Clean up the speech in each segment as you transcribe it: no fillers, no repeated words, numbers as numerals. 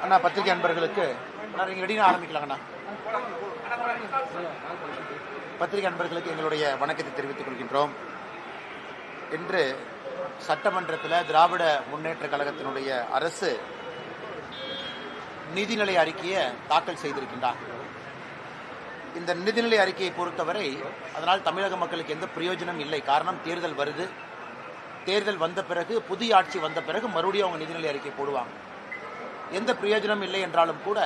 அண்ணா பத்திரிகை அன்பர்களுக்கு ஆரம்பிக்கலாங்கண்ணா. பத்திரிகை அன்பர்களுக்கு எங்களுடைய வணக்கத்தை தெரிவித்துக் கொள்கின்றோம். இன்று சட்டமன்றத்தில் திராவிட முன்னேற்ற கழகத்தினுடைய அரசு நிதிநிலை அறிக்கையை தாக்கல் செய்திருக்கின்றார். இந்த நிதிநிலை அறிக்கையை பொறுத்தவரை அதனால் தமிழக மக்களுக்கு எந்த பிரயோஜனம் இல்லை. காரணம், தேர்தல் வருது. தேர்தல் வந்த பிறகு, புதிய ஆட்சி வந்த பிறகு மறுபடியும் அவங்க நிதிநிலை அறிக்கை போடுவாங்க. எந்த பிரயோஜனம் இல்லை என்றாலும் கூட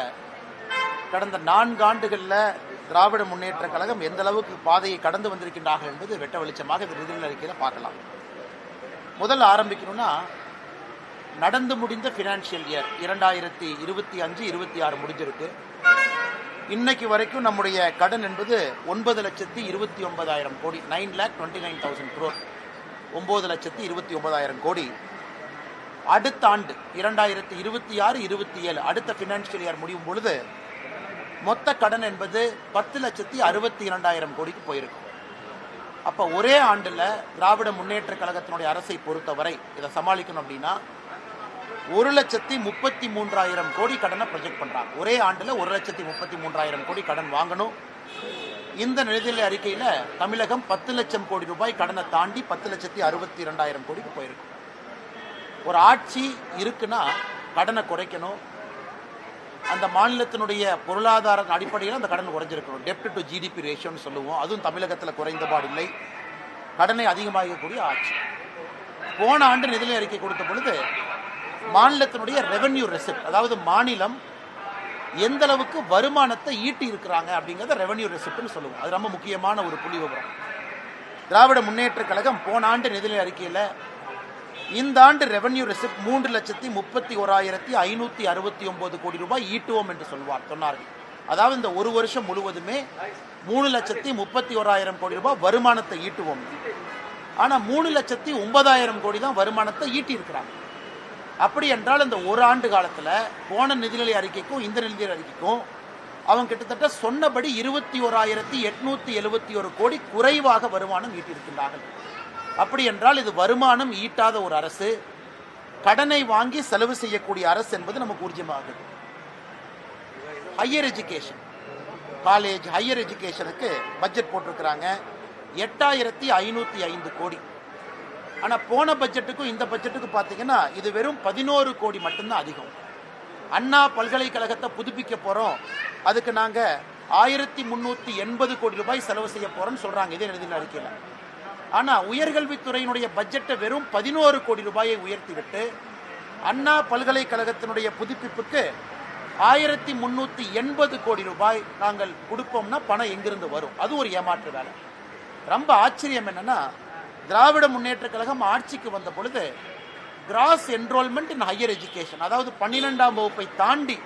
கடந்த 4 ஆண்டுகளில் திராவிட முன்னேற்ற கழகம் எந்த அளவுக்கு பாதையை கடந்து வந்திருக்கின்றார்கள் என்பது வெட்ட வெளிச்சமாக இந்த நிதிநிலை அறிக்கையில் பார்க்கலாம். முதல்ல ஆரம்பிக்கணும்னா, நடந்து முடிந்த ஃபினான்ஷியல் இயர் 2025-26 முடிஞ்சிருக்கு. இன்னைக்கு வரைக்கும் நம்முடைய கடன் என்பது 9,29,000 கோடி, 9,29,000 crore, 9,29,000 கோடி. அடுத்த ஆண்டு 2026-27 அடுத்த ஃபினான்ஷியல் இயர் முடியும் பொழுது மொத்த கடன் என்பது 10,62,000 கோடிக்கு போயிருக்கும். அப்போ ஒரே ஆண்டில் திராவிட முன்னேற்ற கழகத்தினுடைய அரசை பொறுத்தவரை இதை சமாளிக்கணும் அப்படின்னா 1,33,000 கோடி கடனை ப்ரொஜெக்ட் பண்ணுறாங்க. ஒரே ஆண்டில் 1,33,000 கோடி கடன் வாங்கணும். இந்த நிதிநிலை அறிக்கையில் தமிழகம் 10 லட்சம் கோடி ரூபாய் கடனை தாண்டி 10,62,000 கோடிக்கு போயிருக்கும். ஒரு ஆட்சி இருக்குன்னா கடனை குறைக்கணும். அந்த மாநிலத்தினுடைய பொருளாதார அடிப்படையில் அந்த கடன் குறைஞ்சிருக்கணும். டெப்ட் டு ஜிடிபி ரேஷியோன்னு சொல்லுவோம். அதுவும் தமிழகத்தில் குறைந்தபாடு இல்லை. கடனை அதிகமாகக்கூடிய ஆட்சி. போன ஆண்டு நிதிநிலை அறிக்கை கொடுத்த பொழுது மாநிலத்தினுடைய ரெவென்யூ ரெசிப்ட், அதாவது மாநிலம் எந்த அளவுக்கு வருமானத்தை ஈட்டி இருக்கிறாங்க அப்படிங்கிறத ரெவென்யூ ரெசிப்ட்னு சொல்லுவோம். அது ரொம்ப முக்கியமான ஒரு புள்ளி விவரம். திராவிட முன்னேற்ற கழகம் போன ஆண்டு நிதிநிலை அறிக்கையில் இந்த ஆண்டு ரெவென்யூ ரெசிப்ட் 3,31,569 கோடி ரூபாய் ஈட்டுவோம் என்று சொன்னார்கள். அதாவது இந்த ஒரு வருஷம் முழுவதுமே 3,31,000 கோடி ரூபாய் வருமானத்தை ஈட்டுவோம். ஆனால் 3,09,000 கோடி தான் வருமானத்தை ஈட்டி இருக்கிறாங்க. அப்படி என்றால் இந்த ஒரு ஆண்டு காலத்தில் போன நிதிநிலை அறிக்கைக்கும் இந்த நிதிநிலை அறிக்கைக்கும் அவங்க கிட்டத்தட்ட சொன்னபடி 21,871 கோடி குறைவாக வருமானம் ஈட்டியிருக்கின்றார்கள். அப்படி என்றால் இது வருமானம் ஈட்டாத ஒரு அரசு, கடனை வாங்கி செலவு செய்யக்கூடிய அரசு என்பது நமக்கு ஊர்ஜியமாகுது. ஹையர் எஜுகேஷன், காலேஜ் ஹையர் எஜுகேஷனுக்கு பட்ஜெட் போட்டிருக்கிறாங்க 8,505 கோடி. ஆனால் போன பட்ஜெட்டுக்கும் இந்த பட்ஜெட்டுக்கும் பார்த்தீங்கன்னா இது வெறும் 11 கோடி மட்டும்தான் அதிகம். அண்ணா பல்கலைக்கழகத்தை புதுப்பிக்க போகிறோம், அதுக்கு நாங்கள் 1,380 கோடி ரூபாய் செலவு செய்ய போகிறோம்னு சொல்கிறாங்க இதே நிதிநிலை அறிக்கையில். ஆனால் உயர்கல்வித்துறையினுடைய பட்ஜெட்டை வெறும் 11 கோடி ரூபாயை உயர்த்திவிட்டு அண்ணா பல்கலைக்கழகத்தினுடைய புதுப்பிப்புக்கு 1,380 கோடி ரூபாய் நாங்கள் கொடுப்போம்னா பணம் எங்கிருந்து வரும்? அது ஒரு ஏமாற்று வேலை. ரொம்ப ஆச்சரியம் என்னன்னா, திராவிட முன்னேற்ற கழகம் ஆட்சிக்கு வந்த பொழுது cross enrolment in higher education, அதாவது 12ஆம் வகுப்பை தாண்டி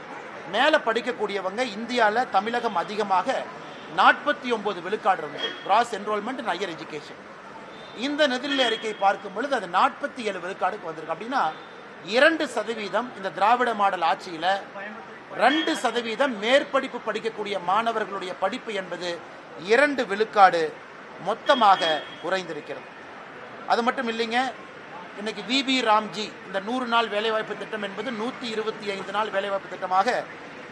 மேலே படிக்கக்கூடியவங்க இந்தியாவில் தமிழகம் அதிகமாக 49 விழுக்காடு இருந்தது cross enrolment in higher education. இந்த நிதிநிலை அறிக்கை பார்க்கும் பொழுது அது 47 விழுக்காடுக்கு வந்திருக்கு. அப்படின்னா 2% இந்த திராவிட மாடல் ஆட்சியில் 2% மேற்படிப்பு படிக்கக்கூடிய மாணவர்களுடைய படிப்பு என்பது 2 விழுக்காடு மொத்தமாக குறைந்திருக்கிறது. அது மட்டும் இல்லைங்க, இன்னைக்கு விபி ராம்ஜி இந்த 100 நாள் வேலைவாய்ப்பு திட்டம் என்பது 125 நாள் வேலைவாய்ப்பு திட்டமாக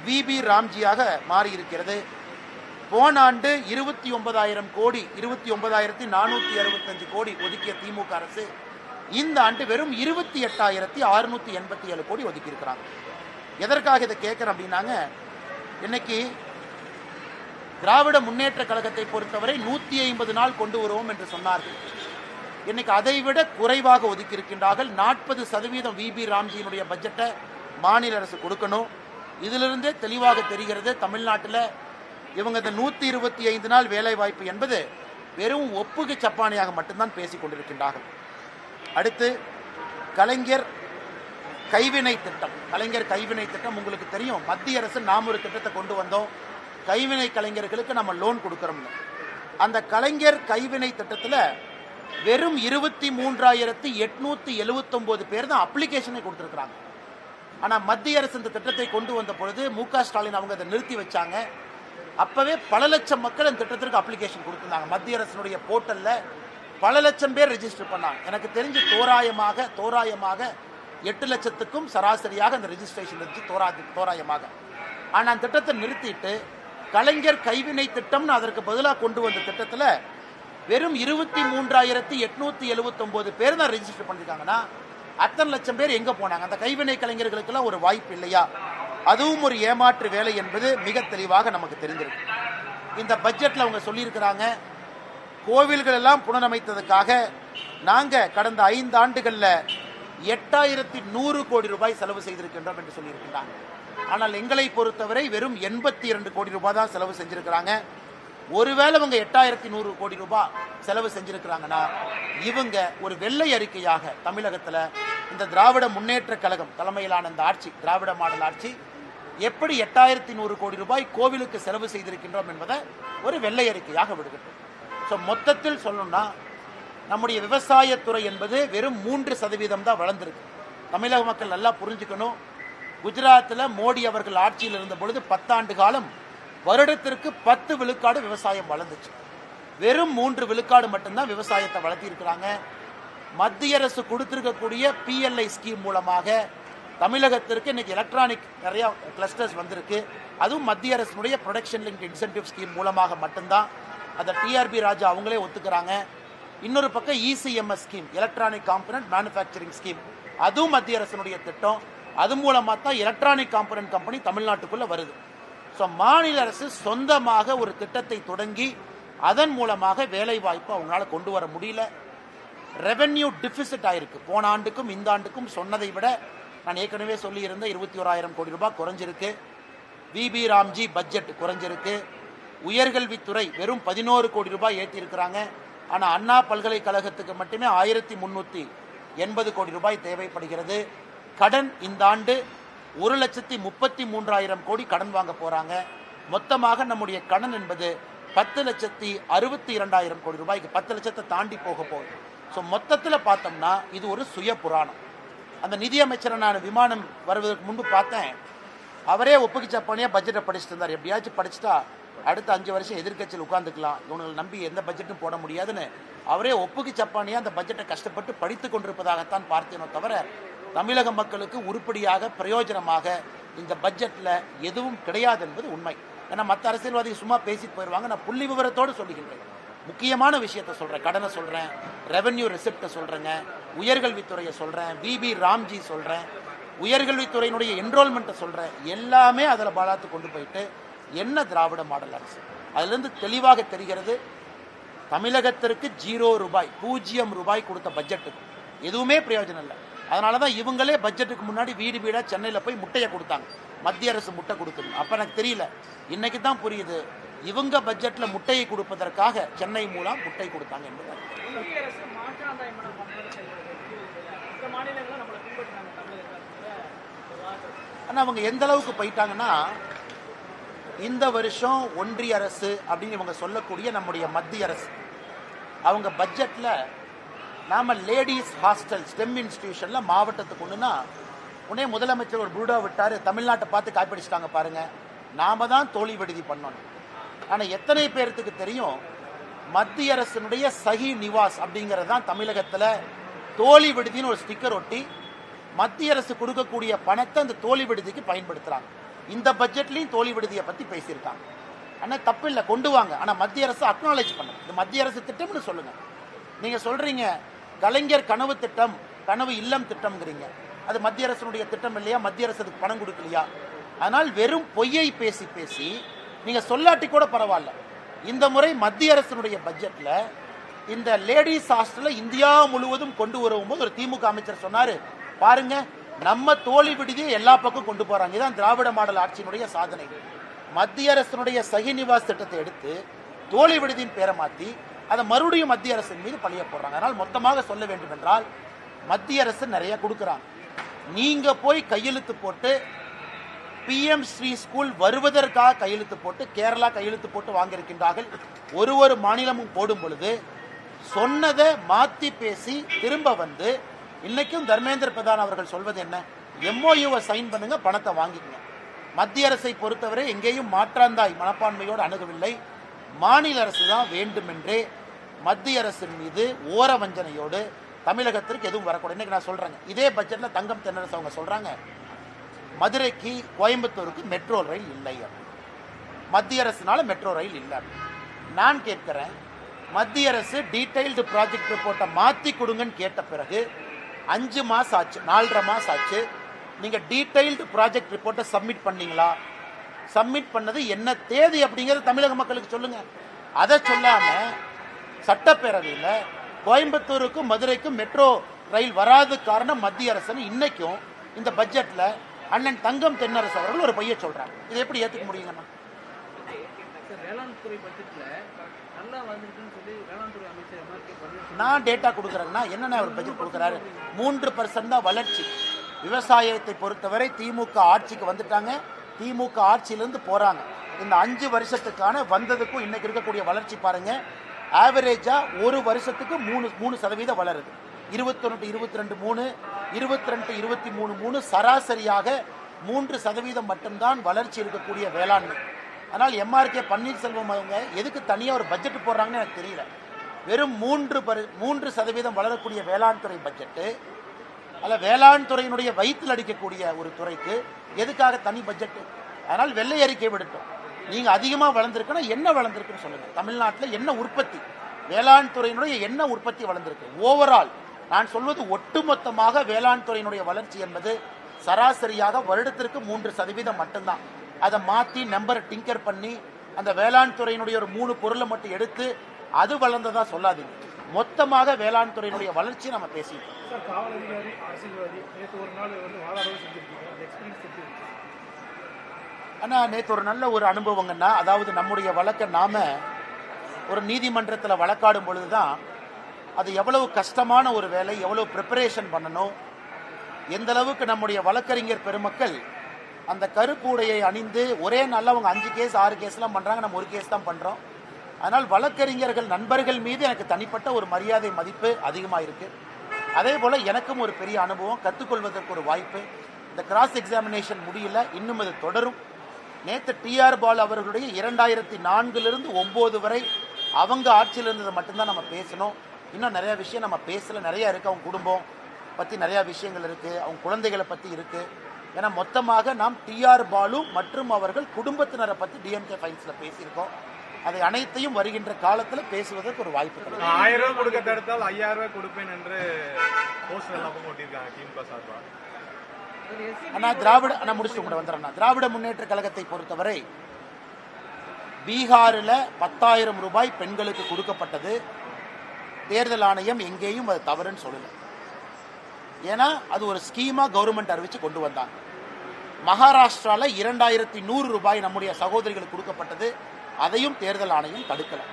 விபி ராம்ஜியாக மாறி இருக்கிறது. போன ஆண்டு 29,000 கோடி 29,465 கோடி ஒதுக்கிய திமுக அரசு இந்த ஆண்டு வெறும் 28,687 கோடி ஒதுக்கி இருக்கிறாங்க. எதற்காக இதை கேட்கிறேன் அப்படின்னாங்க, இன்னைக்கு திராவிட முன்னேற்ற கழகத்தை பொறுத்தவரை 150 நாள் கொண்டு வருவோம் என்று சொன்னார்கள். இன்னைக்கு அதைவிட குறைவாக ஒதுக்கி இருக்கின்றார்கள். 40% விபி ராம்ஜியினுடைய பட்ஜெட்டை மாநில அரசு கொடுக்கணும். இதிலிருந்தே தெளிவாக தெரிகிறது தமிழ்நாட்டில் இவங்க இந்த 125 நாள் வேலை வாய்ப்பு என்பது வெறும் ஒப்புக்கு சப்பானியாக மட்டும்தான் பேசிக் கொண்டிருக்கின்றார்கள். அடுத்து கலைஞர் கைவினை திட்டம். கலைஞர் கைவினை திட்டம் உங்களுக்கு தெரியும், மத்திய அரசு நாம் ஒரு திட்டத்தை கொண்டு வந்தோம், கைவினை கலைஞர்களுக்கு நம்ம லோன் கொடுக்குறோம். அந்த கலைஞர் கைவினை திட்டத்தில் வெறும் 23,879 பேர் தான் அப்ளிகேஷனை கொடுத்துருக்குறாங்க. ஆனால் மத்திய அரசு இந்த திட்டத்தை கொண்டு வந்த பொழுது மு க ஸ்டாலின் அவங்க அதை நிறுத்தி வச்சாங்க. அப்பவே பல லட்சம் மக்கள் அந்த திட்டத்திற்கு அப்ளிகேஷன் கொடுத்திருந்தாங்க. மத்திய அரசினுடைய போர்ட்டல்ல பல லட்சம் பேர் ரெஜிஸ்டர் பண்ணாங்க. எனக்கு தெரிஞ்சு தோராயமாக 8 லட்சத்துக்கும் சராசரியாக அந்த ரெஜிஸ்ட்ரேஷன் இருந்துச்சு தோராயமாக. ஆனால் அந்த திட்டத்தை நிறுத்திட்டு கலைஞர் கைவினை திட்டம்னு அதற்கு பதிலாக கொண்டு வந்த திட்டத்தில் வெறும் 23,879 பேர் தான் ரெஜிஸ்டர் பண்ணியிருக்காங்கன்னா அத்தனை லட்சம் பேர் எங்கே போனாங்க? அந்த கைவினை கலைஞர்களுக்கெல்லாம் ஒரு வாய்ப்பு இல்லையா? அதுவும் ஒரு ஏமாற்று வேலை என்பது மிக தெளிவாக நமக்கு தெரிஞ்சிருக்கு. இந்த பட்ஜெட்டில் அவங்க சொல்லியிருக்கிறாங்க, கோவில்கள் எல்லாம் புனரமைத்ததுக்காக நாங்கள் கடந்த 5 ஆண்டுகளில் 8100 கோடி ரூபாய் செலவு செய்திருக்கின்றோம் என்று சொல்லியிருக்கின்றாங்க. ஆனால் எங்களை பொறுத்தவரை வெறும் 82 கோடி ரூபாய் தான் செலவு செஞ்சிருக்கிறாங்க. ஒருவேளை இவங்க 8100 கோடி ரூபாய் செலவு செஞ்சிருக்கிறாங்கன்னா இவங்க ஒரு வெள்ளை அறிக்கையாக தமிழகத்தில் இந்த திராவிட முன்னேற்ற கழகம் தலைமையிலான இந்த ஆட்சி, திராவிட மாடல் ஆட்சி எப்படி 8100 கோடி ரூபாய் கோவிலுக்கு செலவு செய்திருக்கின்றோம் என்பதை ஒரு வெள்ளை அறிக்கையாக விடுகின்றோம். ஸோ மொத்தத்தில் சொல்லணும்னா நம்முடைய விவசாயத்துறை என்பது வெறும் 3% தான் வளர்ந்துருக்கு. தமிழக மக்கள் நல்லா புரிஞ்சுக்கணும். குஜராத்தில் மோடி அவர்கள் ஆட்சியில் இருந்த பொழுது 10 ஆண்டு காலம் வருடத்திற்கு 10 விழுக்காடு விவசாயம் வளர்ந்துச்சு. வெறும் 3 விழுக்காடு மட்டும்தான் விவசாயத்தை வளர்த்திருக்கிறாங்க. மத்திய அரசு கொடுத்திருக்கக்கூடிய PLI ஸ்கீம் மூலமாக தமிழகத்திற்கு இன்னைக்கு எலக்ட்ரானிக் நிறைய கிளஸ்டர்ஸ் வந்திருக்கு. அதுவும் மத்திய அரசினுடைய ப்ரொடக்ஷன் லிங்க் இன்சென்டிவ் ஸ்கீம் மூலமாக மட்டும்தான். அதை TRB ராஜா அவங்களே ஒத்துக்கிறாங்க. இன்னொரு பக்கம் ECMS scheme, electronic component manufacturing scheme, அதுவும் மத்திய அரசினுடைய திட்டம். அது மூலமாக தான் எலக்ட்ரானிக் காம்பனன்ட் கம்பெனி தமிழ்நாட்டுக்குள்ளே வருது. ஸோ மாநில அரசு சொந்தமாக ஒரு திட்டத்தை தொடங்கி அதன் மூலமாக வேலை வாய்ப்பு அவங்களால கொண்டு வர முடியல. ரெவென்யூ டிஃபிசிட் ஆயிருக்கு. போன ஆண்டுக்கும் இந்த ஆண்டுக்கும் சொன்னதை விட நான் ஏற்கனவே சொல்லியிருந்த 21,000 கோடி ரூபாய் குறைஞ்சிருக்கு. VB ராம்ஜி பட்ஜெட் குறைஞ்சிருக்கு. உயர்கல்வித்துறை வெறும் 11 கோடி ரூபாய் ஏற்றிருக்கிறாங்க. ஆனால் அண்ணா பல்கலைக்கழகத்துக்கு மட்டுமே 1380 கோடி ரூபாய் தேவைப்படுகிறது. கடன் இந்த ஆண்டு 1,33,000 கோடி கடன் வாங்க போறாங்க. மொத்தமாக நம்முடைய கடன் என்பது 10,62,000 கோடி ரூபாய்க்கு 10 லட்சத்தை தாண்டி போக போகுது. ஸோ மொத்தத்தில் பார்த்தோம்னா இது ஒரு சுய புராணம். அந்த நிதியமைச்சரை நான் விமானம் வருவதற்கு முன்பு பார்த்தேன். அவரே ஒப்புக்கிச்சப்பனியாக பட்ஜெட்டை படிச்சுட்டு இருந்தார். எப்படியாச்சும் படிச்சுட்டா அடுத்த 5 வருஷம் எதிர்கட்சியில் உட்காந்துக்கலாம், இவங்களை நம்பி எந்த பட்ஜெட்டும் போட முடியாதுன்னு அவரே ஒப்புக்கிச்சப்பானியாக அந்த பட்ஜெட்டை கஷ்டப்பட்டு படித்து கொண்டிருப்பதாகத்தான் பார்த்தேனோ தவிர தமிழக மக்களுக்கு உருப்படியாக பிரயோஜனமாக இந்த பட்ஜெட்டில் எதுவும் கிடையாது என்பது உண்மை. ஏன்னா மற்ற அரசியல்வாதிகள் சும்மா பேசிட்டு போயிடுவாங்க. நான் புள்ளி விவரத்தோடு சொல்லுகின்றேன். முக்கியமான விஷயத்தை சொல்கிறேன். கடனை சொல்கிறேன், ரெவென்யூ ரெசிப்டை சொல்கிறேங்க, உயர்கல்வித்துறையை சொல்கிறேன், VB ராம்ஜி சொல்கிறேன், உயர்கல்வித்துறையினுடைய என்ரோல்மெண்ட்டை சொல்கிறேன். எல்லாமே அதில் பாலாத்து கொண்டு போயிட்டு என்ன திராவிட மாடல் அரசு? அதிலிருந்து தெளிவாக தெரிகிறது தமிழகத்திற்கு 0 ரூபாய் 0 ரூபாய் கொடுத்த பட்ஜெட்டுக்கு எதுவுமே பிரயோஜனம் இல்லை. அதனால தான் இவங்களே பட்ஜெட்டுக்கு முன்னாடி வீடு வீடாக சென்னையில் போய் முட்டையை கொடுத்தாங்க. மத்திய அரசு முட்டை கொடுக்குது. அப்போ எனக்கு தெரியல, இன்னைக்கு தான் புரியுது இவங்க பட்ஜெட்டில் முட்டையை கொடுப்பதற்காக சென்னை மூலம் முட்டை கொடுத்தாங்க என்பது. ஆனால் அவங்க எந்த அளவுக்கு போயிட்டாங்கன்னா, இந்த வருஷம் ஒன்றிய அரசு அப்படின்னு இவங்க சொல்லக்கூடிய நம்முடைய மத்திய அரசு அவங்க பட்ஜெட்டில் நாம லேடிஸ் ஹாஸ்டல் ஸ்டெம் இன்ஸ்டிடியூஷனில் மாவட்டத்துக்கு ஒன்றுனா உடனே முதலமைச்சர் ஒரு புருடா விட்டார். தமிழ்நாட்டை பார்த்து காய்ப்பிடிச்சிட்டாங்க பாருங்க, நாம தான் தோழி விடுதி பண்ணணும். ஆனால் எத்தனை பேர்த்துக்கு தெரியும் மத்திய அரசினுடைய சஹி நிவாஸ் அப்படிங்கிறது தான் தமிழகத்தில் தோழி விடுதின்னு ஒரு ஸ்டிக்கர் ஒட்டி மத்திய அரசு கொடுக்கக்கூடிய பணத்தை அந்த தோழி விடுதிக்கு பயன்படுத்துகிறாங்க. இந்த பட்ஜெட்லையும் தோழி விடுதியை பற்றி பேசியிருக்காங்க. ஆனால் தப்பு இல்லை, கொண்டு வாங்க. ஆனால் மத்திய அரசு அக்னாலேஜ் பண்ணுங்க, இது மத்திய அரசு திட்டம்னு சொல்லுங்க. நீங்கள் சொல்கிறீங்க கலைஞர் கனவு திட்டம், கனவு இல்லம் திட்டம்ங்கிறீங்க. அது மத்திய அரசினுடைய திட்டம் இல்லையா? மத்திய அரசுக்கு பணம் கொடுக்கலையா? ஆனால் வெறும் பொய்யை பேசி பேசி நீங்கள் சொல்லாட்டி கூட பரவாயில்ல. இந்த முறை மத்திய அரசினுடைய பட்ஜெட்டில் இந்த லேடிஸ் ஹாஸ்டலை இந்தியா முழுவதும் கொண்டு வரும்போது ஒரு திமுக அமைச்சர் சொன்னார், பாருங்க நம்ம தோழி விடுதியை எல்லா பக்கம் கொண்டு போகிறாங்க. இதுதான் திராவிட மாடல் ஆட்சியினுடைய சாதனை. மத்திய அரசினுடைய சஹி நிவாஸ் திட்டத்தை எடுத்து தோழி விடுதியின் பேரை மாற்றி அதை மறுபடியும் மத்திய அரசின் மீது பழிய போடுறாங்க. அதனால் மொத்தமாக சொல்ல வேண்டும் என்றால் மத்திய அரசு நிறைய கொடுக்குறாங்க. நீங்க போய் கையெழுத்து போட்டு PM ஸ்ரீ ஸ்கூல் வருவதற்காக கையெழுத்து போட்டு கேரளா கையெழுத்து போட்டு வாங்கியிருக்கின்றார்கள். ஒரு மாநிலமும் போடும் பொழுது சொன்னதை மாற்றி பேசி திரும்ப வந்து இன்னைக்கும் தர்மேந்திர பிரதான் அவர்கள் சொல்வது என்ன? MOUவை சைன் பண்ணுங்க, பணத்தை வாங்கிக்கங்க. மத்திய அரசை பொறுத்தவரை எங்கேயும் மாற்றாந்தாய் மனப்பான்மையோடு அணுகவில்லை. மாநில அரசு தான் வேண்டுமென்றே மத்திய அரசின் மீது ஓர வஞ்சனையோடு தமிழகத்திற்கு எதுவும் வரக்கூடாது. இன்னைக்கு நான் சொல்றேங்க, இதே பட்ஜெட்ல தங்கம் தென்னரசு அவங்க சொல்றாங்க மதுரைக்கு கோயம்புத்தூருக்கு மெட்ரோ ரயில் இல்லை, மத்திய அரசுனால மெட்ரோ ரயில் இல்லை. நான் கேட்கிறேன், மத்திய அரசு டீடைல்டு ப்ராஜெக்ட் ரிப்போர்ட்டை மாற்றி கொடுங்கன்னு கேட்ட பிறகு 5 மாதம் ஆச்சு, 4.5 மாதம் ஆச்சு. நீங்கள் டீடைல்டு ப்ராஜெக்ட் ரிப்போர்ட்டை சப்மிட் பண்ணீங்களா? சப்மிட் பண்ணது என்ன தேதி அப்படிங்கிறது தமிழக மக்களுக்கு சொல்லுங்க. அதை சொல்லாம சட்டப்பேரவையில் கோயம்புத்தூருக்கும் மதுரைக்கும் மெட்ரோ ரயில் வராது காரணம் மத்திய அரசுன்னு இன்னைக்கும் இந்த பட்ஜெட்ல அண்ணன் தங்கம் தென்னரசு அவர்கள் ஒரு பைய சொல்றாங்க. இதை எப்படி ஏற்றுக்க முடியுங்கண்ணா? நான் டேட்டா கொடுக்குறேன்னா என்னென்ன அவர் பட்ஜெட் கொடுக்குறாரு? 3% தான் வளர்ச்சி. விவசாயத்தை பொறுத்தவரை திமுக ஆட்சிக்கு வந்துட்டாங்க, திமுக ஆட்சியிலிருந்து போறாங்க. இந்த 5 வருஷத்துக்கான வந்ததுக்கும் இன்னைக்கு இருக்கக்கூடிய வளர்ச்சி பாருங்க. ஆவரேஜா ஒரு வருஷத்துக்கு 3% வளருது. 21 22 3, 22 23 3, சராசரியாக 3% மட்டும்தான் வளர்ச்சி இருக்கக்கூடிய வேளாண்மை. ஆனால் எம்ஆர்கே பன்னீர்செல்வம் அவங்க எதுக்கு தனியாக ஒரு பட்ஜெட் போடுறாங்கன்னு எனக்கு தெரியல. வெறும் 3% வளரக்கூடிய வேளாண் துறை பட்ஜெட்டு, அல்ல வேளாண் துறையினுடைய வயிற்றில் அடிக்கக்கூடிய ஒரு துறைக்கு எதுக்காக தனி பட்ஜெட்டு? அதனால் வெள்ளை அறிக்கை விடட்டும். நீங்கள் அதிகமாக வளர்ந்துருக்குன்னா என்ன வளர்ந்துருக்குன்னு சொல்லுங்கள். தமிழ்நாட்டில் என்ன உற்பத்தி, வேளாண் துறையினுடைய என்ன உற்பத்தி வளர்ந்துருக்கு? ஓவரால் நான் சொல்வது ஒட்டுமொத்தமாக வேளாண் துறையினுடைய வளர்ச்சி என்பது சராசரியாக வருடத்திற்கு 3% மட்டும்தான். அதை மாற்றி நம்பரை டிங்கர் பண்ணி அந்த வேளாண் துறையினுடைய ஒரு 3 பொருளை மட்டும் எடுத்து அது வளர்ந்ததா சொல்லாதீங்க. மொத்தமாக வேளாண் துறையினுடைய வளர்ச்சி நம்ம பேசிட்டோம். ஆனால் நேற்று ஒரு நல்ல ஒரு அனுபவங்கன்னா, அதாவது நம்முடைய வழக்கை நாம ஒரு நீதிமன்றத்தில் வழக்காடும் பொழுதுதான் அது எவ்வளவு கஷ்டமான ஒரு வேலை, எவ்வளவு ப்ரிப்பரேஷன் பண்ணணும், எந்த அளவுக்கு நம்முடைய வழக்கறிஞர் பெருமக்கள் அந்த கருப்பு உடையை அணிந்து ஒரே நாளில் அவங்க 5 கேஸ் 6 கேஸ்லாம் பண்ணுறாங்க, நம்ம ஒரு கேஸ் தான் பண்ணுறோம். அதனால் வழக்கறிஞர்கள் நண்பர்கள் மீது எனக்கு தனிப்பட்ட ஒரு மரியாதை மதிப்பு அதிகமாக இருக்குது. அதே போல் எனக்கும் ஒரு பெரிய அனுபவம், கற்றுக்கொள்வதற்கு ஒரு வாய்ப்பு. இந்த கிராஸ் எக்ஸாமினேஷன் முடியல, இன்னும் அது தொடரும். நேற்று டிஆர் பால் அவர்களுடைய 2004 9 வரை அவங்க ஆட்சியில் இருந்ததை மட்டும்தான் நம்ம பேசணும். இன்னும் நிறையா விஷயம் நம்ம பேசல, நிறையா இருக்குது. அவங்க குடும்பம் பற்றி நிறையா விஷயங்கள் இருக்குது, அவங்க குழந்தைகளை பற்றி இருக்குது. ஏன்னா மொத்தமாக நாம் டிஆர் பாலு மற்றும் அவர்கள் குடும்பத்தினரை பற்றி டிஎம்கே ஃபைல்ஸில் பேசியிருக்கோம். அதை அனைத்தையும் வருகின்ற காலத்தில் பேசுவதற்கு ஒரு வாய்ப்பு கிடைக்கும். 1000 ரூபாய் கொடுக்க தடுத்தால் 5000 ரூபாய் கொடுப்பேன் என்று போஸ்டர் எல்லாம் ஓட்டியிருக்காங்க திமுக சார்பாக. ஆனால் முடிச்சுட்டு கூட வந்துடுறேன். திராவிட முன்னேற்ற கழகத்தை பொறுத்தவரை பீகாரில் 10,000 ரூபாய் பெண்களுக்கு கொடுக்கப்பட்டது. தேர்தல் ஆணையம் எங்கேயும் அது தவறுன்னு சொல்லலை. ஏன்னா அது ஒரு ஸ்கீமா கவர்மெண்ட் அறிவிச்சு கொண்டு வந்தாங்க. மகாராஷ்டிராவில் 2100 ரூபாய் நம்முடைய சகோதரிகளுக்கு கொடுக்கப்பட்டது, அதையும் தேர்தல் ஆணையம் தடுக்கலை.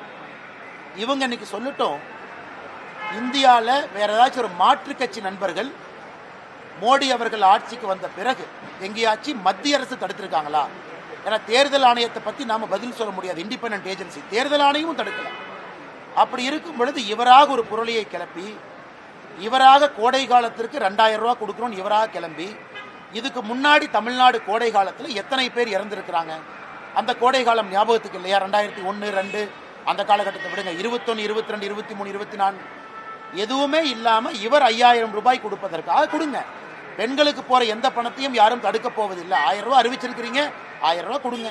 இவங்க இன்னைக்கு சொல்லட்டும், இந்தியாவில் வேற ஏதாச்சும் ஒரு மாற்று கட்சி நண்பர்கள் மோடி அவர்கள் ஆட்சிக்கு வந்த பிறகு எங்கேயாச்சும் மத்திய அரசு தடுத்திருக்காங்களா? ஏன்னா தேர்தல் ஆணையத்தை பற்றி நாம பதில் சொல்ல முடியாது, இண்டிபெண்டன்ட் ஏஜென்சி. தேர்தல் ஆணையமும் தடுக்கல. அப்படி இருக்கும் பொழுது இவராக ஒரு புரளியை கிளப்பி, இவராக கோடை காலத்திற்கு 2000 ரூபா கொடுக்கணும்னு இவராக கிளம்பி, இதுக்கு முன்னாடி தமிழ்நாடு கோடை காலத்தில் எத்தனை பேர் இறந்துருக்கிறாங்க? அந்த கோடை காலம் ஞாபகத்துக்கு இல்லையா? 2001 2 அந்த காலகட்டத்தை விடுங்க, 21 22 23 24 எதுவுமே இல்லாமல் இவர் 5000 ரூபாய் கொடுப்பதற்காக கொடுங்க. பெண்களுக்கு போகிற எந்த பணத்தையும் யாரும் தடுக்க போவதில்லை. 1000 ரூபாய் அறிவிச்சிருக்கிறீங்க, 1000 ரூபாய் கொடுங்க.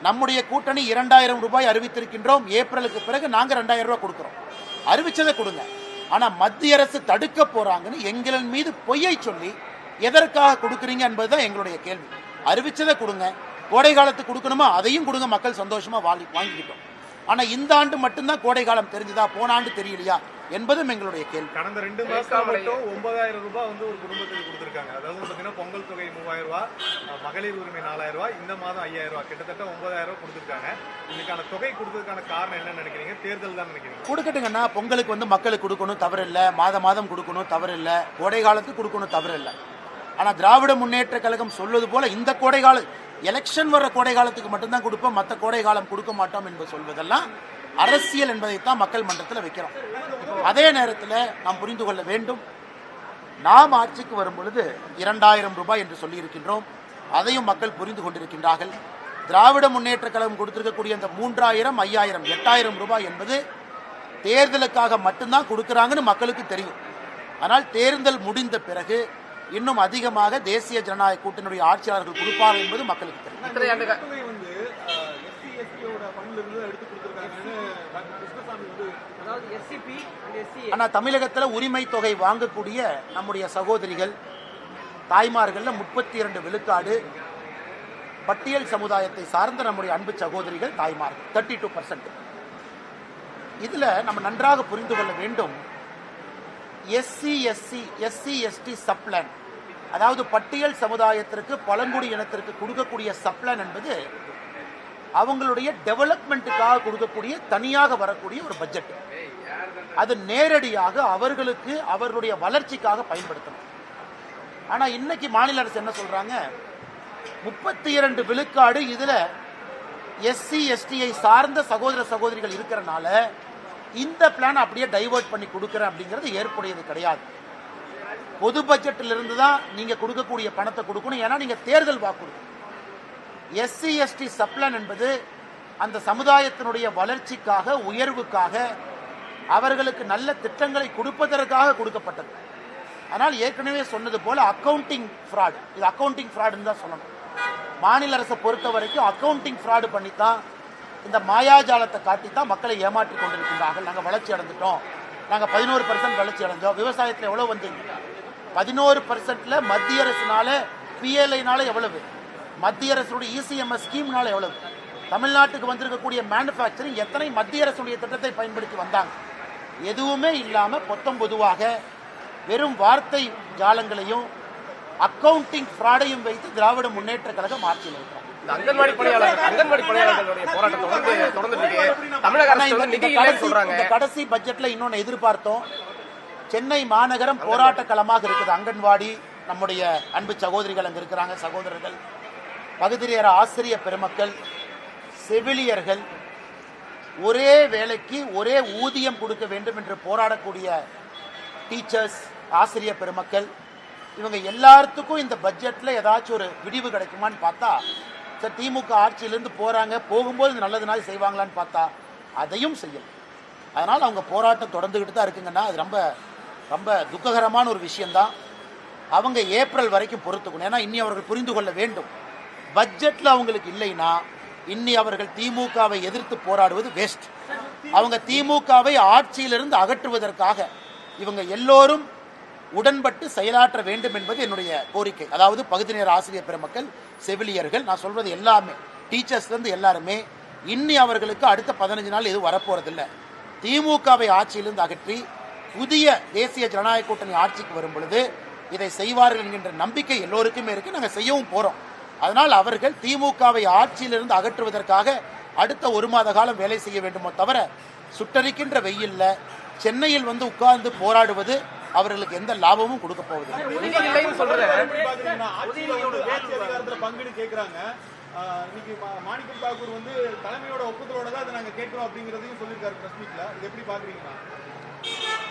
நம்முடைய கூட்டணி 2000 ரூபாய் அறிவித்திருக்கின்றோம். ஏப்ரலுக்கு பிறகு நாங்கள் 2000 ரூபாய் கொடுக்குறோம். அறிவிச்சதை கொடுங்க. ஆனால் மத்திய அரசு தடுக்க போறாங்கன்னு எங்களின் மீது பொய்யை சொல்லி எதற்காக கொடுக்குறீங்க என்பதுதான் எங்களுடைய கேள்வி. அறிவிச்சதை கொடுங்க, கோடை காலத்துக்கு கொடுக்கணுமா அதையும் கொடுங்க, மக்கள் சந்தோஷமா வாங்கிக்கிட்டோம். ஆனால் இந்த ஆண்டு மட்டும்தான் கோடை காலம் தெரிஞ்சுதா, போன ஆண்டு தெரியலையா என்பதும் எங்களுடைய கேள்வி. கடந்த 2 மாசம் மட்டும் 9000 ரூபாய் வந்து ஒரு குடும்பத்துக்கு கொடுத்துருக்காங்க. அதாவது பார்த்தீங்கன்னா பொங்கல் தொகை 3000 ரூபாய், மகளிர் உரிமை 4000 ரூபாய், இந்த மாதம் 5000 ரூபாய், கிட்டத்தட்ட 9000 ரூபாய் கொடுத்துருக்காங்க. இதுக்கான தொகை கொடுத்ததுக்கான காரணம் என்ன நினைக்கிறீங்க? தேர்தல் தான் நினைக்கிறீங்க? கொடுக்கட்டுங்கண்ணா, பொங்கலுக்கு வந்து மக்களுக்கு கொடுக்கணும் தவறு இல்லை, மாதம் கொடுக்கணும் தவறு இல்லை, கோடை காலத்துக்கு கொடுக்கணும் தவறு இல்லை. ஆனால் திராவிட முன்னேற்ற கழகம் சொல்வது போல இந்த கோடை கால எலெக்ஷன் வர்ற கோடை காலத்துக்கு மட்டும்தான் கொடுப்போம், மற்ற கோடை காலம் கொடுக்க மாட்டோம் என்று சொல்வதெல்லாம் அரசியல் என்பதைத்தான் மக்கள் மன்றத்தில் வைக்கிறோம். அதே நேரத்தில் நாம் புரிந்து கொள்ள வேண்டும், நாம் ஆட்சிக்கு வரும் பொழுது 2000 ரூபாய் என்று சொல்லியிருக்கின்றோம். அதையும் மக்கள் புரிந்து கொண்டிருக்கின்றார்கள். திராவிட முன்னேற்ற கழகம் கொடுத்திருக்கக்கூடிய அந்த 3000, 5000, 8000 ரூபாய் என்பது தேர்தலுக்காக மட்டும்தான் கொடுக்குறாங்கன்னு மக்களுக்கு தெரியும். ஆனால் தேர்தல் முடிந்த பிறகு இன்னும் அதிகமாக தேசிய ஜனநாயக கூட்டணியுடைய ஆட்சியாளர்கள் கொடுப்பார்கள் என்பது மக்களுக்கு தெரியும். ஆனால் தமிழகத்தில் உரிமை தொகை வாங்கக்கூடிய நம்முடைய சகோதரிகள் தாய்மார்கள் 32 விழுக்காடு பட்டியல் சமுதாயத்தை சார்ந்த நம்முடைய அன்பு சகோதரிகள் தாய்மார்கள் 32%. இதுல நம்ம நன்றாக புரிந்து கொள்ள வேண்டும், எஸ்சி எஸ்டி சப்ளான், அதாவது பட்டியல் சமுதாயத்திற்கு பழங்குடி இனத்திற்கு கொடுக்கக்கூடிய சப்ளான் என்பது அவங்களுடைய டெவலப்மெண்ட்டுக்காக கொடுக்கக்கூடிய தனியாக வரக்கூடிய ஒரு பட்ஜெட். அது நேரடியாக அவர்களுக்கு அவர்களுடைய வளர்ச்சிக்காக பயன்படுத்தணும். ஆனா இன்னைக்கு மாநில அரசு என்ன சொல்றாங்க, 32 விழுக்காடு இதுல எஸ்சி எஸ்டியை சார்ந்த சகோதர சகோதரிகள் இருக்கிறனால இந்த பிளான் அப்படியே டைவர்ட் பண்ணி கொடுக்கிறேன் அப்படிங்கிறது ஏற்புடையது கிடையாது. பொது பட்ஜெட்டில் இருந்து தான் நீங்க கொடுக்கக்கூடிய பணத்தை கொடுக்கணும். ஏன்னா நீங்க தேர்தல் வாக்குறுதி. எஸ்சி எஸ்டி சப்ளான் என்பது அந்த சமுதாயத்தினுடைய வளர்ச்சிக்காக, உயர்வுக்காக, அவர்களுக்கு நல்ல திட்டங்களை கொடுப்பதற்காக கொடுக்கப்பட்டது. ஆனால் ஏற்கனவே சொன்னது போல அக்கவுண்டிங் ஃப்ராட், இது அக்கவுண்டிங் ஃப்ராடுன்னு தான் சொல்லணும். மாநில அரசை பொறுத்த வரைக்கும் அக்கவுண்டிங் ஃப்ராடு பண்ணித்தான், இந்த மாயாஜாலத்தை காட்டித்தான் மக்களை ஏமாற்றி கொண்டிருக்கின்றார்கள். நாங்கள் வளர்ச்சி அடைந்துட்டோம், நாங்கள் 11% வளர்ச்சி அடைஞ்சோம். விவசாயத்தில் எவ்வளவு வந்தீங்க? 11%ல மத்திய அரசுனால பிஎல்ஐனால எவ்வளவு, மத்திய அரசுடைய இசிஎம்எஸ் ஸ்கீம்னால எவ்வளவு, தமிழ்நாட்டுக்கு வந்திருக்கக்கூடிய மேனுஃபேக்சரிங் எத்தனை மத்திய அரசுடைய திட்டத்தை பயன்படுத்தி வந்தாங்க? எதுவுமே இல்லாம பொதுவாக வெறும் வார்த்தை ஜாலங்களையும் அக்கவுண்டிங் ஃப்ராடையும் வைத்து திராவிட முன்னேற்ற கழகம் ஆட்சியில் இருக்கிறார். அங்கன்வாடி பணியாளர்களுடைய போராட்டம் தொடர்ந்து தமிழக அரசு இந்த கடைசி பட்ஜெட்ல இன்னொன்னு எதிர்பார்த்தோம். சென்னை மாநகரம் போராட்ட களமாக இருக்குது. அங்கன்வாடி நம்முடைய அன்பு சகோதரிகள் அங்க இருக்கிறாங்க, சகோதரர்கள், பகுதி நேர ஆசிரியர் பெருமக்கள், செவிலியர்கள், ஒரே வேலைக்கு ஒரே ஊதியம் கொடுக்க வேண்டும் என்று போராடக்கூடிய டீச்சர்ஸ், ஆசிரியர் பெருமக்கள், இவங்க எல்லாத்துக்கும் இந்த பட்ஜெட்ல ஏதாச்சும் ஒரு விடிவு கிடைக்குமான்னு பார்த்தா, சார் திமுக ஆட்சியிலிருந்து போறாங்க, போகும்போது நல்லதுனால செய்வாங்களான்னு பார்த்தா அதையும் செய்யல. அதனால அவங்க போராட்டம் தொடர்ந்துகிட்டு தான் இருக்குங்கன்னா அது ரொம்ப ரொம்ப துக்ககரமான ஒரு விஷயம்தான். அவங்க ஏப்ரல் வரைக்கும் பொறுத்துக்கணும். ஏன்னா இன்னி அவர்கள் புரிந்து கொள்ள வேண்டும், பட்ஜெட்ல அவங்களுக்கு இல்லைன்னா இன்னி அவர்கள் திமுகவை எதிர்த்து போராடுவது வேஸ்ட். அவங்க திமுகவை ஆட்சியிலிருந்து அகற்றுவதற்காக இவங்க எல்லோரும் உடன்பட்டு செயலாற்ற வேண்டும் என்பது என்னுடைய கோரிக்கை. அதாவது பகுதி நேர ஆசிரியர் பெருமக்கள், செவிலியர்கள், நான் சொல்றது எல்லாமே டீச்சர்ஸ்லேருந்து எல்லாருமே இன்னி அவர்களுக்கு அடுத்த 15 நாள் எதுவும் வரப்போறதில்லை. திமுகவை ஆட்சியிலிருந்து அகற்றி புதிய தேசிய ஜனநாயக கூட்டணி ஆட்சிக்கு வரும் பொழுது இதை செய்வார்கள் என்கின்ற நம்பிக்கை எல்லோருக்குமே இருக்கு. நாங்கள் செய்யவும் போறோம். அதனால் அவர்கள் திமுகவை ஆட்சியிலிருந்து அகற்றுவதற்காக அடுத்த 1 மாத காலம் வேலை செய்ய வேண்டுமோ தவிர சுட்டரிக்கின்ற வெயில்ல சென்னையில் வந்து உட்கார்ந்து போராடுவது அவர்களுக்கு எந்த லாபமும் கொடுக்க போவதில்லை. மாணிக்கம் தாக்கூர் வந்து தலைமையோட ஒப்புதலோட தான் அதை நாங்க கேட்கிறோம் அப்படிங்கறதையும் சொல்லிருக்காரு பிரஸ் மீட்ல. இது எப்படி பாக்குறீங்க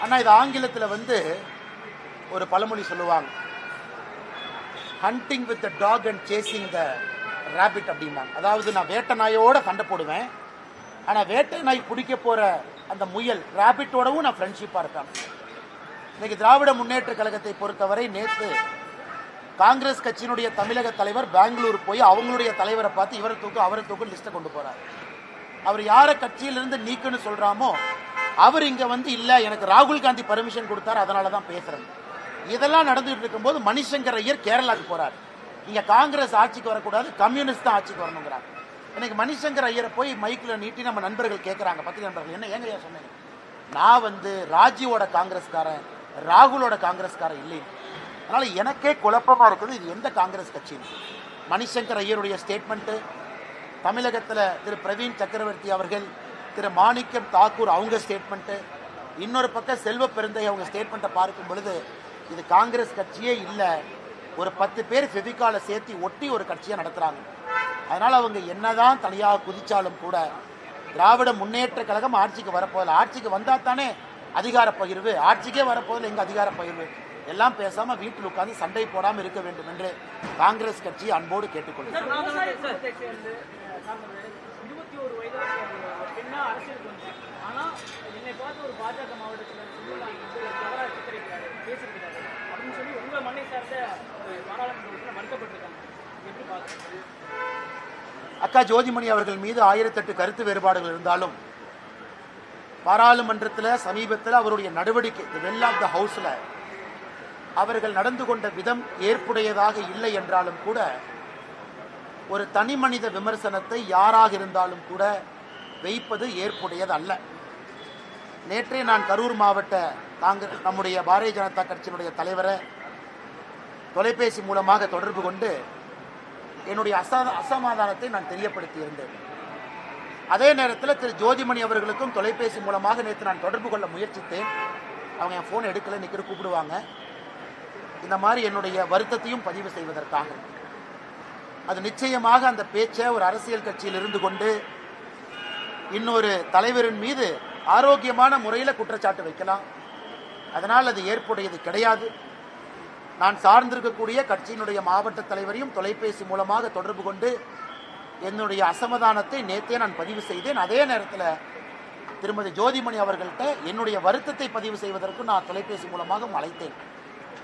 அண்ணா? இது ஆங்கிலத்தில் வந்து ஒரு பழமொழி சொல்லுவாங்க, hunting with the dog and chasing the rabbit அப்படிம்பாங்க. அதாவது நான் வேட்டை நாயோட சண்டை போடுவேன், ஆனால் வேட்டை நாய் பிடிக்க போற அந்த முயல் ராபிட்டோடவும் நான் ஃப்ரெண்ட்ஷிப்பாக இருப்பேன். இன்னைக்கு திராவிட முன்னேற்ற கழகத்தை பொறுத்தவரை நேற்று காங்கிரஸ் கட்சியினுடைய தமிழக தலைவர் பெங்களூர் போய் அவங்களுடைய தலைவரை பார்த்து இவரை தூக்கு அவரை தூக்கு லிஸ்ட்டை கொண்டு போறார். அவர் யாரை கட்சியிலிருந்து நீக்குன்னு சொல்றாமோ அவர் இங்க வந்து இல்ல எனக்கு ராகுல் காந்தி பர்மிஷன் கொடுத்தாரு அதனால தான் பேசுறேன். இதெல்லாம் நடந்துட்டு இருக்கும்போது மணிசங்கர் ஐயர் கேரளாவுக்கு போறாரு. இங்க காங்கிரஸ் ஆட்சிக்கு வரக்கூடாது, கம்யூனிஸ்ட் தான் ஆட்சிக்கு வரணுங்கிறாங்க. இன்னைக்கு மணிசங்கர் ஐயரை போய் மைக்கில் நீட்டி நம்ம நண்பர்கள் கேட்குறாங்க, பத்திரிகை நண்பர்கள், என்ன ஏங்க சொன்னேன், நான் வந்து ராஜீவோட காங்கிரஸ்காரன், ராகுலோட காங்கிரஸ்காரன் இல்லை. அதனால எனக்கே குழப்பமா இருக்குது, இது எந்த காங்கிரஸ் கட்சி? மணிசங்கர் ஐயருடைய ஸ்டேட்மெண்ட்டு, தமிழகத்தில் திரு பிரவீன் சக்கரவர்த்தி அவர்கள், திரு மாணிக்கம் தாக்கூர் அவங்க ஸ்டேட்மெண்ட்டு, இன்னொரு பக்கம் செல்வ பெருந்தை அவங்க ஸ்டேட்மெண்ட்டை பார்க்கும் பொழுது இது காங்கிரஸ் கட்சியே இல்லை, ஒரு 10 பேர் ஃபெவிகாலை சேர்த்து ஒட்டி ஒரு கட்சியை நடத்துகிறாங்க. அதனால் அவங்க என்னதான் தனியாக குதிச்சாலும் கூட திராவிட முன்னேற்ற கழகம் ஆட்சிக்கு வரப்போதில்லை. ஆட்சிக்கு வந்தால் தானே அதிகார பகிர்வு, ஆட்சிக்கே வரப்போதில்லை, எங்கள் அதிகார பகிர்வு. எல்லாம் பேசாம வீட்டில் உட்கார்ந்து சண்டை போடாம இருக்க வேண்டும் என்று காங்கிரஸ் கட்சி அன்போடு கேட்டுக்கொள்கிறேன். 21 வயதுல பெண்ணா அரசியலுக்கு வந்து, ஆனா என்னை பார்த்து ஒரு பாஜக மாவட்டத்தில் தவறா சித்தரிக்கிறாரு, பேசியிருக்கிறாரு அப்படின்னு சொல்லி உங்க மண்ணை சார்ந்த பாராளுமன்ற உறுப்பினர் மறுக்கப்பட்டிருக்காங்க. எப்படி பார்க்குறீங்க? அக்கா ஜோதிமணி அவர்கள் மீது 1008 கருத்து வேறுபாடுகள் இருந்தாலும் பாராளுமன்றத்தில் சமீபத்தில் அவருடைய நடவடிக்கை வெல் ஆஃப் த ஹவுஸ்ல அவர்கள் நடந்து கொண்ட விதம் ஏற்புடையதாக இல்லை என்றாலும் கூட ஒரு தனி மனித விமர்சனத்தை யாராக இருந்தாலும் கூட வைப்பது ஏற்புடையது அல்ல. நேற்றே நான் கரூர் மாவட்ட நம்முடைய பாரதிய ஜனதா கட்சியினுடைய தலைவரை தொலைபேசி மூலமாக தொடர்பு கொண்டு என்னுடைய அசமாதானத்தை நான் தெரியப்படுத்தியிருந்தேன். அதே நேரத்தில் திரு ஜோதிமணி அவர்களுக்கும் தொலைபேசி மூலமாக நேற்று நான் தொடர்பு கொள்ள முயற்சித்தேன். அவங்க என் ஃபோன் எடுக்கல, நிற்கிற கூப்பிடுவாங்க. இந்த மாதிரி என்னுடைய வருத்தத்தையும் பதிவு செய்வதற்காக. அது நிச்சயமாக அந்த பேச்சை ஒரு அரசியல் கட்சியில் இருந்து கொண்டு இன்னொரு தலைவரின் மீது ஆரோக்கியமான முறையில் குற்றச்சாட்டு வைக்கலாம். அதனால் அது ஏற்புடையது கிடையாது. நான் சார்ந்திருக்கக்கூடிய கட்சியினுடைய மாவட்ட தலைவரையும் தொலைபேசி மூலமாக தொடர்பு கொண்டு என்னுடைய அசமாதானத்தை நேற்றே நான் பதிவு செய்தேன். அதே நேரத்தில் திருமதி ஜோதிமணி அவர்கள்ட்ட என்னுடைய வருத்தத்தை பதிவு செய்வதற்கு நான் தொலைபேசி மூலமாக அழைத்தேன்.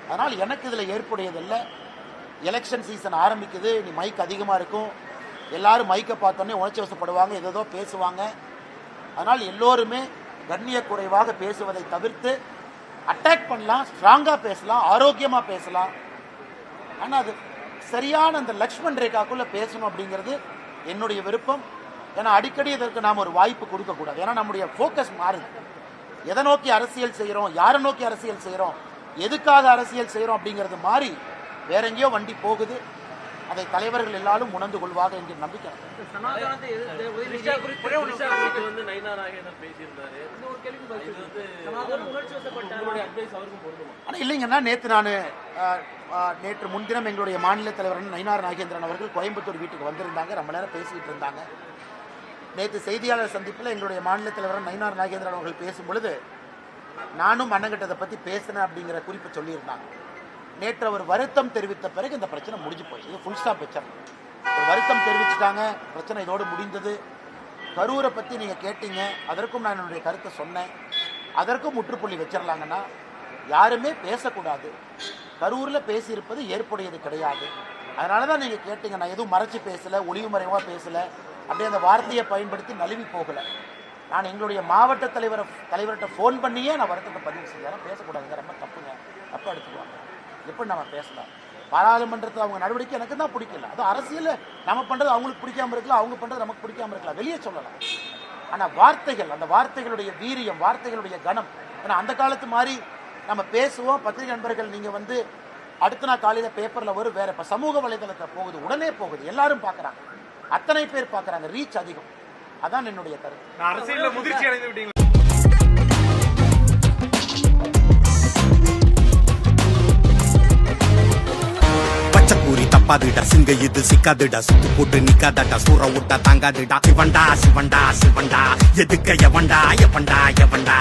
அதனால் எனக்கு இதில் ஏற்புடையதில்லை. எலெக்ஷன் சீசன் ஆரம்பிக்குது, நீ மைக் அதிகமாக இருக்கும், எல்லாரும் மைக்கை பார்த்தோன்னே உணர்ச்சி வசப்படுவாங்க, ஏதோ பேசுவாங்க. அதனால் எல்லோருமே கண்ணிய குறைவாக பேசுவதை தவிர்த்து அட்டாக் பண்ணலாம், ஸ்ட்ராங்காக பேசலாம், ஆரோக்கியமாக பேசலாம். ஆனால் அது சரியான அந்த லக்ஷ்மண் ரேகாக்குள்ளே பேசணும் அப்படிங்கிறது என்னுடைய விருப்பம். ஏன்னா அடிக்கடி இதற்கு நாம் ஒரு வாய்ப்பு கொடுக்கக்கூடாது. ஏன்னா நம்முடைய ஃபோக்கஸ் மாறுது. எதை நோக்கி அரசியல் செய்கிறோம், யாரை நோக்கி அரசியல் செய்கிறோம், எதுக்காக அரசியல் செய்கிறோம் அப்படிங்கிறது மாறி வேற எங்கேயோ வண்டி போகுது. அதை தலைவர்கள் எல்லாரும் உணர்ந்து கொள்வாங்க என்கிற நம்பிக்கை. ஆனால் இல்லைங்கன்னா நேற்று முன்தினம் எங்களுடைய மாநில தலைவர் நயினார் நாகேந்திரன் அவர்கள் கோயம்புத்தூர் வீட்டுக்கு வந்திருந்தாங்க. ரொம்ப நேரம் பேசிக்கிட்டு இருந்தாங்க. நேற்று செய்தியாளர் சந்திப்பில் எங்களுடைய மாநில தலைவர் நயினார் நாகேந்திரன் அவர்கள் பேசும் பொழுது நானும் அண்ணங்கிட்டதை பற்றி பேசினேன் அப்படிங்கிற குறிப்பை சொல்லியிருந்தாங்க. நேற்று அவர் வருத்தம் தெரிவித்த பிறகு இந்த பிரச்சனை முடிஞ்சு போச்சு. இது ஃபுல் ஸ்டாப் வச்சாங்க. ஒரு வருத்தம் தெரிவிச்சுட்டாங்க, பிரச்சனை இதோடு முடிந்தது. கரூரை பற்றி நீங்கள் கேட்டீங்க, அதற்கும் நான் என்னுடைய கருத்தை சொன்னேன். அதற்கும் முற்றுப்புள்ளி வச்சிடலாங்கன்னா யாருமே பேசக்கூடாது. கரூரில் பேசியிருப்பது ஏற்புடையது கிடையாது. அதனால தான் நீங்கள் கேட்டீங்க. நான் எதுவும் மறைச்சி பேசலை, ஒளிவு மறைவாக பேசலை, அப்படியே அந்த வார்த்தையை பயன்படுத்தி நழுவி போகலை. நான் எங்களுடைய மாவட்ட தலைவர்கிட்ட ஃபோன் பண்ணியே நான் வருத்தத்தை பதிவு செஞ்சேன். பேசக்கூடாதுங்க, ரொம்ப தப்புங்க, தப்பாக எடுத்துக்குவாங்க. எப்படி நம்ம பேசலாம்? பாராளுமன்றத்தில் அவங்க நடவடிக்கை எனக்கு தான் பிடிக்கல. அது அரசியல் நம்ம பண்ணுறது அவங்களுக்கு பிடிக்காம இருக்கலாம், அவங்க பண்ணுறது நமக்கு பிடிக்காம இருக்கலாம், வெளியே சொல்லலாம். ஆனால் வார்த்தைகள், அந்த வார்த்தைகளுடைய வீரியம், வார்த்தைகளுடைய கணம். ஏன்னா அந்த காலத்து மாதிரி நம்ம பேசுவோம். பத்திரிகை நண்பர்கள் நீங்கள் அடுத்த நாள் காலையில் பேப்பரில் வரும், வேற இப்போ சமூக வலைதளத்தில் போகுது, உடனே போகுது, எல்லாரும் பார்க்குறாங்க, அத்தனை பேர் பார்க்குறாங்க, ரீச் அதிகம். அதான் என்னுடைய கருத்து. அரசியலில் முதிர்ச்சி அடைந்து விட்டீங்க. பச்சைக்கூறி தப்பாதுடா, சிங்க இது சிக்காதுடா, சுத்து போட்டு நிக்காதடா, சூற விட்டா தாங்காதுடா. சிவண்டா சிவண்டா சிவண்டா, எதுக்க எவண்டா எவண்டா எவண்டா.